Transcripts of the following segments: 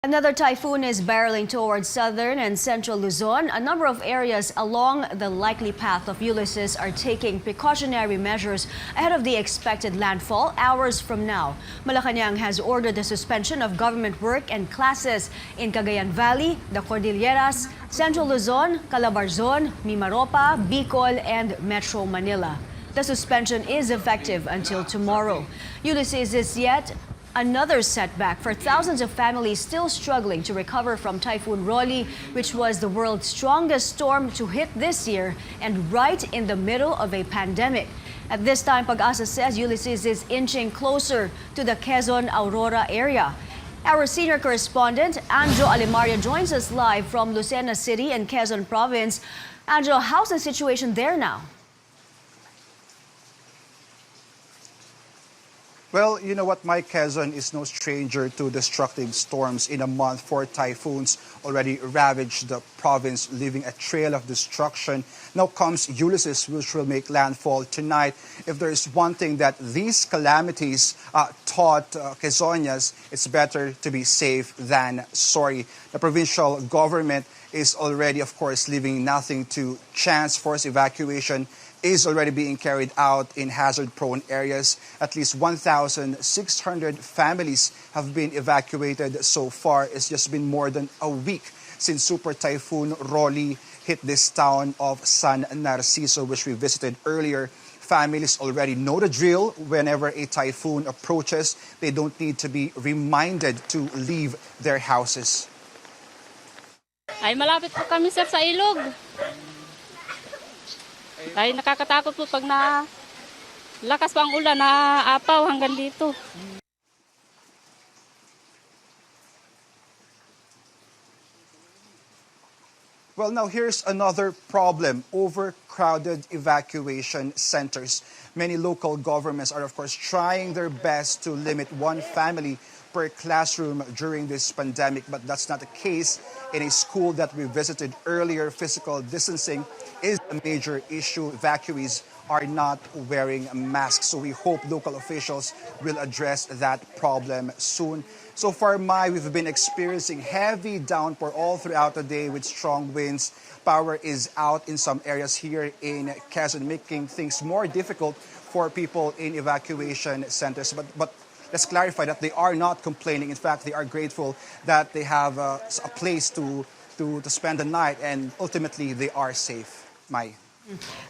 Another typhoon is barreling towards southern and central Luzon. A number of areas along the likely path of Ulysses are taking precautionary measures ahead of the expected landfall hours from now. Malacanang has ordered the suspension of government work and classes in Cagayan Valley, the Cordilleras, Central Luzon, Calabarzon, Mimaropa, Bicol, and Metro Manila. The suspension is effective until tomorrow. Ulysses is yet another setback for thousands of families still struggling to recover from Typhoon Rolly, which was the world's strongest storm to hit this year and right in the middle of a pandemic. At this time, Pagasa says Ulysses is inching closer to the Quezon-Aurora area. Our senior correspondent, Anjo Alimario, joins us live from Lucena City in Quezon Province. Anjo, how's the situation there now? Well, you know what, Quezon is no stranger to destructive storms. In a month, 4 typhoons already ravaged the province, leaving a trail of destruction. Now comes Ulysses, which will make landfall tonight. If there is one thing that these calamities taught Quezonians, it's better to be safe than sorry. The provincial government is already, of course, leaving nothing to chance. Forced evacuation is already being carried out in hazard-prone areas. At least 1,600 families have been evacuated so far. It's just been more than a week since Super Typhoon Rolly hit this town of San Narciso, which we visited earlier. Families already know the drill. Whenever a typhoon approaches, they don't need to be reminded to leave their houses. Ay, malapit po kami sir sa ilog. Ay, nakakatakot po pag lakas pa ang ulan, naapaw hanggang dito. Well, now here's another problem: overcrowded evacuation centers. Many local governments are, of course, trying their best to limit one family per classroom during this pandemic, but that's not the case in a school that we visited earlier. Physical distancing is a major issue. Evacuees are not wearing masks, so we hope local officials will address that problem soon. So far, we've been experiencing heavy downpour all throughout the day with strong winds. Power is out in some areas here in Quezon, making things more difficult for people in evacuation centers. But let's clarify that they are not complaining. In fact, they are grateful that they have a place to spend the night, and ultimately they are safe.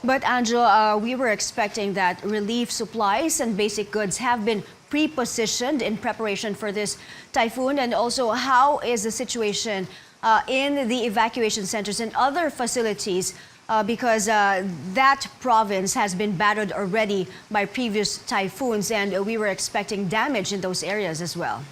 But Anjo, we were expecting that relief supplies and basic goods have been pre-positioned in preparation for this typhoon. And also, how is the situation in the evacuation centers and other facilities? Because that province has been battered already by previous typhoons, and we were expecting damage in those areas as well.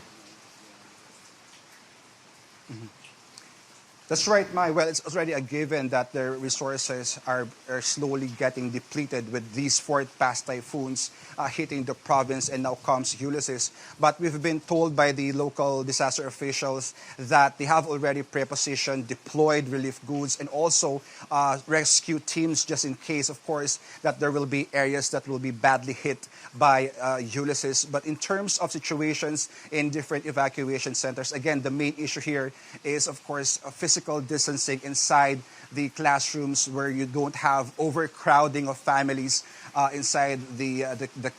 That's right, Mai. Well, it's already a given that their resources are slowly getting depleted with these 4 past typhoons hitting the province, and now comes Ulysses. But we've been told by the local disaster officials that they have already prepositioned, deployed relief goods, and also rescue teams just in case, of course, that there will be areas that will be badly hit by Ulysses. But in terms of situations in different evacuation centers, again, the main issue here is, of course, physical distancing inside the classrooms, where you don't have overcrowding of families inside the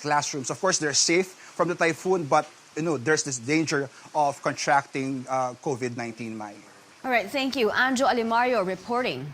classrooms. Of course, they're safe from the typhoon, but there's this danger of contracting COVID-19, Mai. All right, thank you. Anjo Alimario reporting.